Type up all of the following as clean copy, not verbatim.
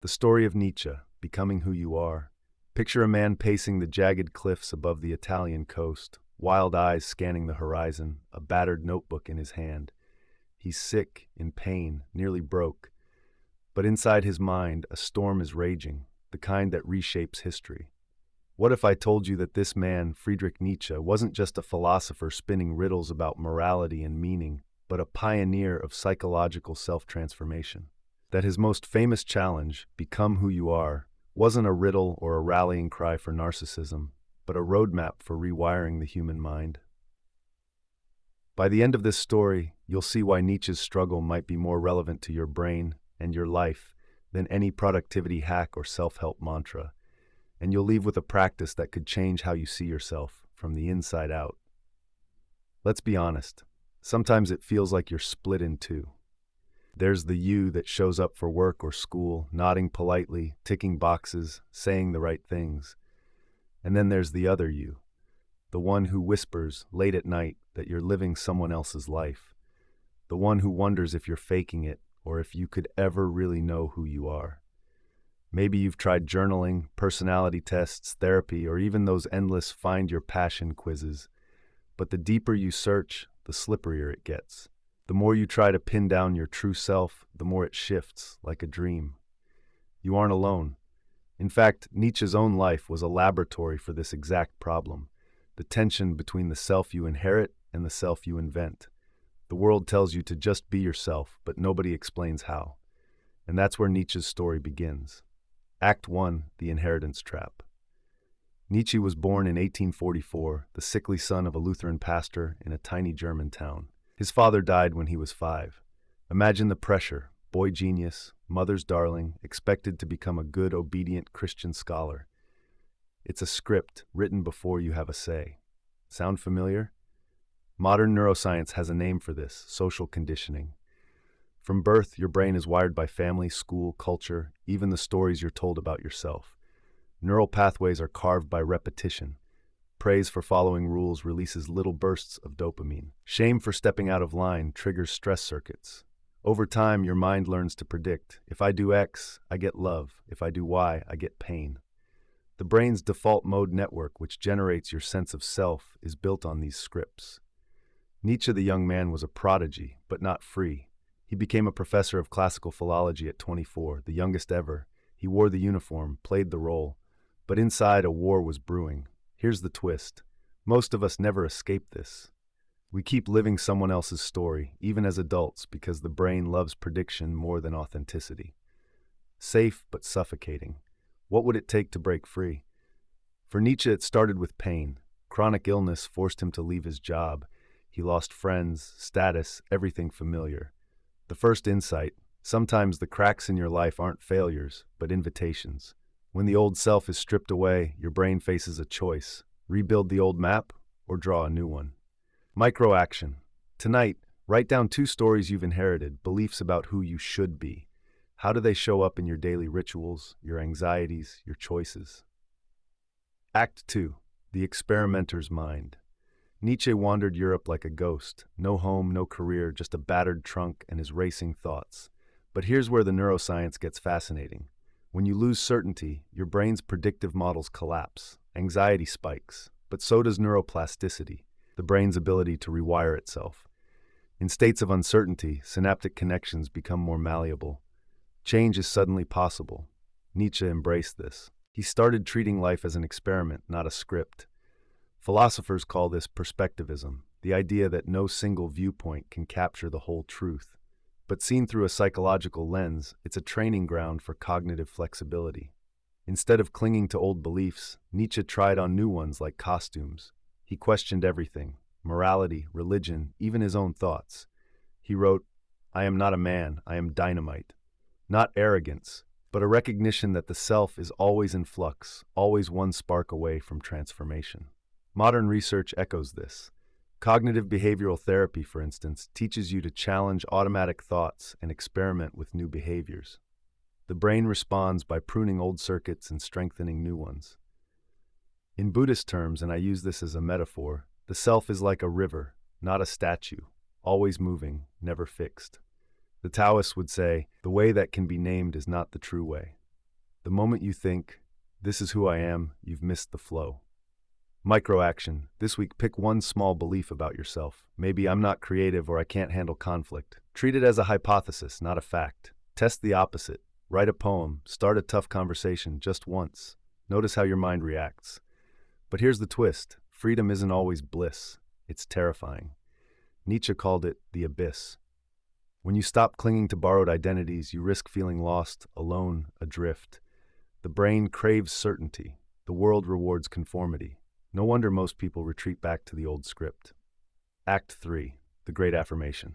The Story of Nietzsche, Becoming Who You Are. Picture a man pacing the jagged cliffs above the Italian coast, wild eyes scanning the horizon, a battered notebook in his hand. He's sick, in pain, nearly broke. But inside his mind, a storm is raging, the kind that reshapes history. What if I told you that this man, Friedrich Nietzsche, wasn't just a philosopher spinning riddles about morality and meaning, but a pioneer of psychological self-transformation? That his most famous challenge, become who you are, wasn't a riddle or a rallying cry for narcissism, but a roadmap for rewiring the human mind. By the end of this story, you'll see why Nietzsche's struggle might be more relevant to your brain and your life than any productivity hack or self-help mantra, and you'll leave with a practice that could change how you see yourself from the inside out. Let's be honest, sometimes it feels like you're split in two. There's the you that shows up for work or school, nodding politely, ticking boxes, saying the right things. And then there's the other you, the one who whispers late at night that you're living someone else's life, the one who wonders if you're faking it or if you could ever really know who you are. Maybe you've tried journaling, personality tests, therapy, or even those endless find your passion quizzes. But the deeper you search, the slipperier it gets. The more you try to pin down your true self, the more it shifts, like a dream. You aren't alone. In fact, Nietzsche's own life was a laboratory for this exact problem, the tension between the self you inherit and the self you invent. The world tells you to just be yourself, but nobody explains how. And that's where Nietzsche's story begins. Act 1, The Inheritance Trap. Nietzsche was born in 1844, the sickly son of a Lutheran pastor in a tiny German town. His father died when he was 5. Imagine the pressure: boy genius, mother's darling, expected to become a good, obedient Christian scholar. It's a script written before you have a say. Sound familiar? Modern neuroscience has a name for this: social conditioning. From birth, your brain is wired by family, school, culture, even the stories you're told about yourself. Neural pathways are carved by repetition. Praise for following rules releases little bursts of dopamine. Shame for stepping out of line triggers stress circuits. Over time, your mind learns to predict: if I do X, I get love. If I do Y, I get pain. The brain's default mode network, which generates your sense of self, is built on these scripts. Nietzsche, the young man, was a prodigy, but not free. He became a professor of classical philology at 24, the youngest ever. He wore the uniform, played the role. But inside, a war was brewing. Here's the twist: most of us never escape this. We keep living someone else's story, even as adults, because the brain loves prediction more than authenticity. Safe but suffocating. What would it take to break free? For Nietzsche, it started with pain. Chronic illness forced him to leave his job. He lost friends, status, everything familiar. The first insight: sometimes the cracks in your life aren't failures, but invitations. When the old self is stripped away, your brain faces a choice: rebuild the old map or draw a new one. Micro-action. Tonight, write down 2 stories you've inherited, beliefs about who you should be. How do they show up in your daily rituals, your anxieties, your choices? Act 2. The Experimenter's Mind. Nietzsche wandered Europe like a ghost. No home, no career, just a battered trunk and his racing thoughts. But here's where the neuroscience gets fascinating. When you lose certainty, your brain's predictive models collapse. Anxiety spikes, but so does neuroplasticity, the brain's ability to rewire itself. In states of uncertainty, synaptic connections become more malleable. Change is suddenly possible. Nietzsche embraced this. He started treating life as an experiment, not a script. Philosophers call this perspectivism, the idea that no single viewpoint can capture the whole truth. But seen through a psychological lens, it's a training ground for cognitive flexibility. Instead of clinging to old beliefs, Nietzsche tried on new ones like costumes. He questioned everything: morality, religion, even his own thoughts. He wrote, "I am not a man, I am dynamite." Not arrogance, but a recognition that the self is always in flux, always one spark away from transformation. Modern research echoes this. Cognitive behavioral therapy, for instance, teaches you to challenge automatic thoughts and experiment with new behaviors. The brain responds by pruning old circuits and strengthening new ones. In Buddhist terms, and I use this as a metaphor, the self is like a river, not a statue, always moving, never fixed. The Taoists would say, the way that can be named is not the true way. The moment you think, this is who I am, you've missed the flow. Micro-action. This week, pick one small belief about yourself. Maybe I'm not creative or I can't handle conflict. Treat it as a hypothesis, not a fact. Test the opposite. Write a poem. Start a tough conversation just once. Notice how your mind reacts. But here's the twist. Freedom isn't always bliss. It's terrifying. Nietzsche called it the abyss. When you stop clinging to borrowed identities, you risk feeling lost, alone, adrift. The brain craves certainty. The world rewards conformity. No wonder most people retreat back to the old script. Act 3. The Great Affirmation.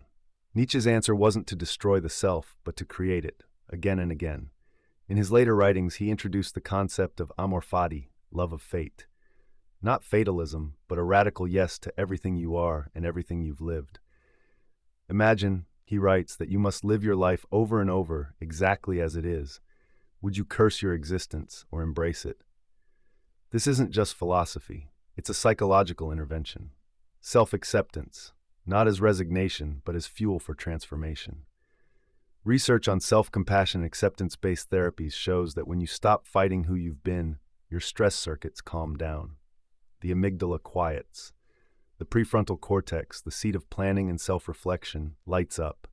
Nietzsche's answer wasn't to destroy the self, but to create it, again and again. In his later writings, he introduced the concept of Amor Fati, love of fate. Not fatalism, but a radical yes to everything you are and everything you've lived. Imagine, he writes, that you must live your life over and over exactly as it is. Would you curse your existence or embrace it? This isn't just philosophy, it's a psychological intervention. Self-acceptance, not as resignation, but as fuel for transformation. Research on self-compassion and acceptance-based therapies shows that when you stop fighting who you've been, your stress circuits calm down. The amygdala quiets. The prefrontal cortex, the seat of planning and self-reflection, lights up.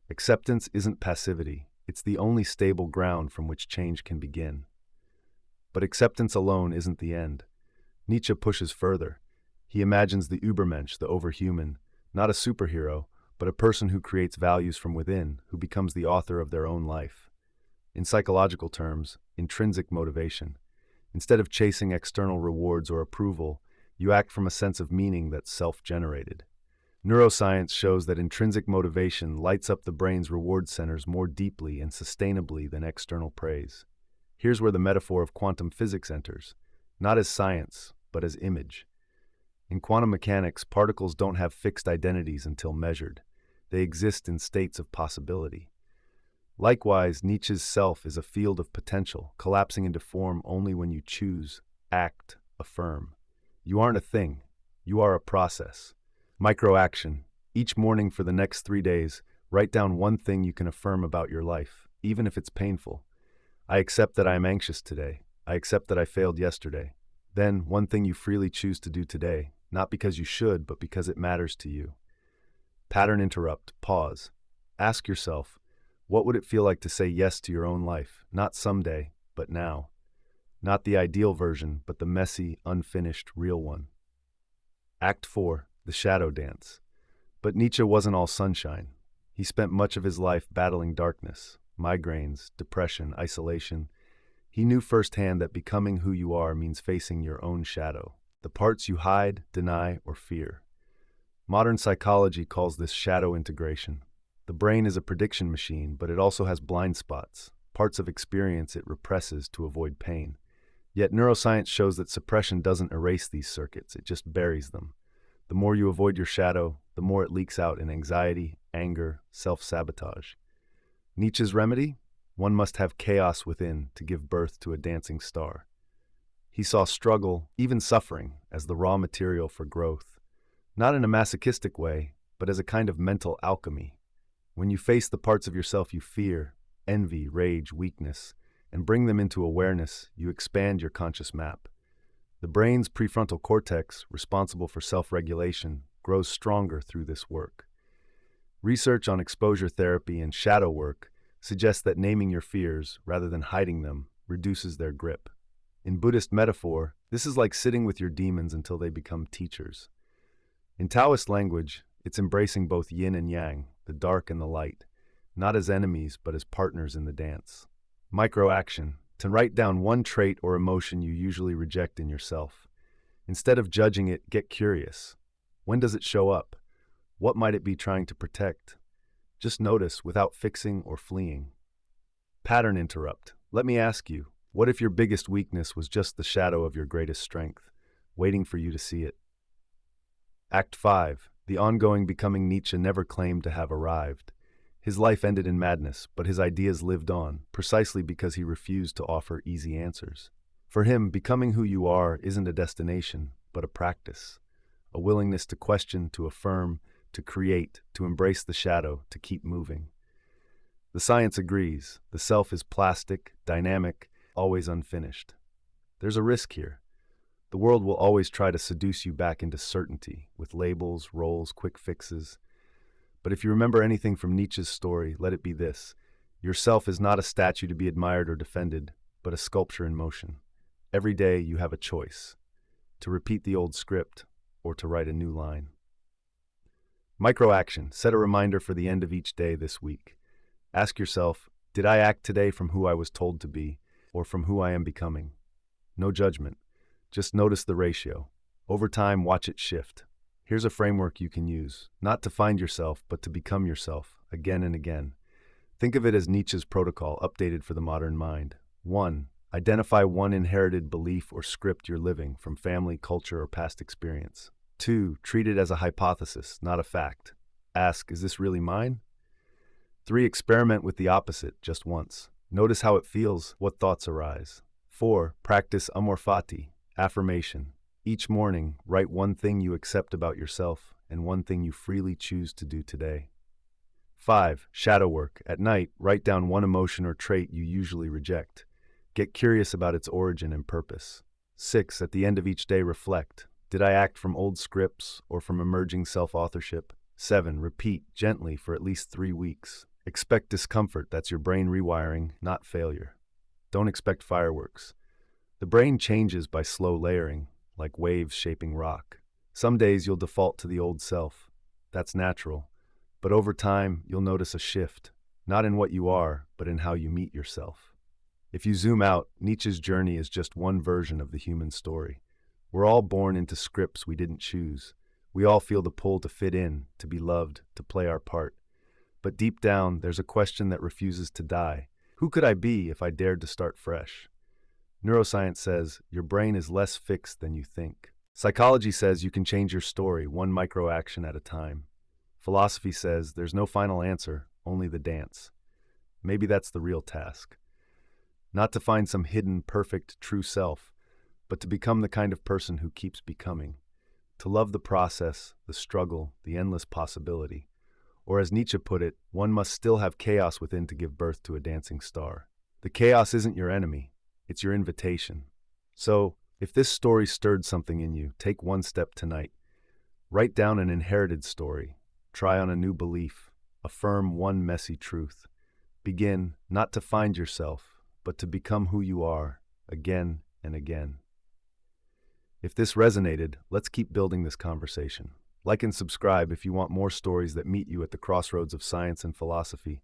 Acceptance isn't passivity, it's the only stable ground from which change can begin. But acceptance alone isn't the end. Nietzsche pushes further. He imagines the Übermensch, the overhuman, not a superhero, but a person who creates values from within, who becomes the author of their own life. In psychological terms, intrinsic motivation. Instead of chasing external rewards or approval, you act from a sense of meaning that's self-generated. Neuroscience shows that intrinsic motivation lights up the brain's reward centers more deeply and sustainably than external praise. Here's where the metaphor of quantum physics enters, not as science, but as image. In quantum mechanics, particles don't have fixed identities until measured. They exist in states of possibility. Likewise, Nietzsche's self is a field of potential, collapsing into form only when you choose, act, affirm. You aren't a thing. You are a process. Micro-action. Each morning for the next 3 days, write down one thing you can affirm about your life, even if it's painful. I accept that I am anxious today. I accept that I failed yesterday. Then, one thing you freely choose to do today, not because you should, but because it matters to you. Pattern interrupt. Pause. Ask yourself, what would it feel like to say yes to your own life, not someday, but now? Not the ideal version, but the messy, unfinished, real one. Act 4. The Shadow Dance. But Nietzsche wasn't all sunshine. He spent much of his life battling darkness, migraines, depression, isolation. He knew firsthand that becoming who you are means facing your own shadow, the parts you hide, deny, or fear. Modern psychology calls this shadow integration. The brain is a prediction machine, but it also has blind spots, parts of experience it represses to avoid pain. Yet neuroscience shows that suppression doesn't erase these circuits, it just buries them. The more you avoid your shadow, the more it leaks out in anxiety, anger, self-sabotage. Nietzsche's remedy? One must have chaos within to give birth to a dancing star. He saw struggle, even suffering, as the raw material for growth. Not in a masochistic way, but as a kind of mental alchemy. When you face the parts of yourself you fear, envy, rage, weakness, and bring them into awareness, you expand your conscious map. The brain's prefrontal cortex, responsible for self-regulation, grows stronger through this work. Research on exposure therapy and shadow work suggests that naming your fears, rather than hiding them, reduces their grip. In Buddhist metaphor, this is like sitting with your demons until they become teachers. In Taoist language, it's embracing both yin and yang, the dark and the light, not as enemies but as partners in the dance. Micro-action. To write down one trait or emotion you usually reject in yourself. Instead of judging it, get curious. When does it show up? What might it be trying to protect? Just notice without fixing or fleeing. Pattern interrupt. Let me ask you, what if your biggest weakness was just the shadow of your greatest strength, waiting for you to see it? Act 5. The ongoing becoming. Nietzsche never claimed to have arrived. His life ended in madness, but his ideas lived on, precisely because he refused to offer easy answers. For him, becoming who you are isn't a destination, but a practice. A willingness to question, to affirm, to create, to embrace the shadow, to keep moving. The science agrees. The self is plastic, dynamic, always unfinished. There's a risk here. The world will always try to seduce you back into certainty with labels, roles, quick fixes. But if you remember anything from Nietzsche's story, let it be this. Yourself is not a statue to be admired or defended, but a sculpture in motion. Every day you have a choice, to repeat the old script or to write a new line. Microaction. Set a reminder for the end of each day this week. Ask yourself, did I act today from who I was told to be or from who I am becoming? No judgment. Just notice the ratio. Over time, watch it shift. Here's a framework you can use, not to find yourself, but to become yourself, again and again. Think of it as Nietzsche's protocol, updated for the modern mind. 1. Identify one inherited belief or script you're living from family, culture, or past experience. 2. Treat it as a hypothesis, not a fact. Ask, is this really mine? 3. Experiment with the opposite just once. Notice how it feels, what thoughts arise. 4. Practice Amor Fati, affirmation. Each morning, write one thing you accept about yourself and one thing you freely choose to do today. 5. Shadow work. At night, write down one emotion or trait you usually reject. Get curious about its origin and purpose. 6. At the end of each day, reflect. Did I act from old scripts or from emerging self-authorship? 7. Repeat gently for at least 3 weeks. Expect discomfort. That's your brain rewiring, not failure. Don't expect fireworks. The brain changes by slow layering, like waves shaping rock. Some days you'll default to the old self. That's natural. But over time, you'll notice a shift, not in what you are, but in how you meet yourself. If you zoom out, Nietzsche's journey is just one version of the human story. We're all born into scripts we didn't choose. We all feel the pull to fit in, to be loved, to play our part. But deep down, there's a question that refuses to die. Who could I be if I dared to start fresh? Neuroscience says your brain is less fixed than you think. Psychology says you can change your story one microaction at a time. Philosophy says there's no final answer, only the dance. Maybe that's the real task. Not to find some hidden, perfect, true self, but to become the kind of person who keeps becoming. To love the process, the struggle, the endless possibility. Or as Nietzsche put it, one must still have chaos within to give birth to a dancing star. The chaos isn't your enemy, it's your invitation. So, if this story stirred something in you, take one step tonight. Write down an inherited story. Try on a new belief. Affirm one messy truth. Begin not to find yourself, but to become who you are, again and again. If this resonated, let's keep building this conversation. Like and subscribe if you want more stories that meet you at the crossroads of science and philosophy.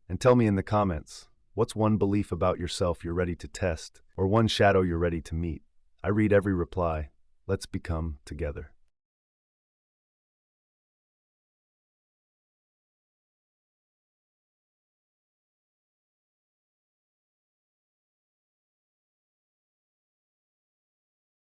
And tell me in the comments, what's one belief about yourself you're ready to test, or one shadow you're ready to meet? I read every reply. Let's become together.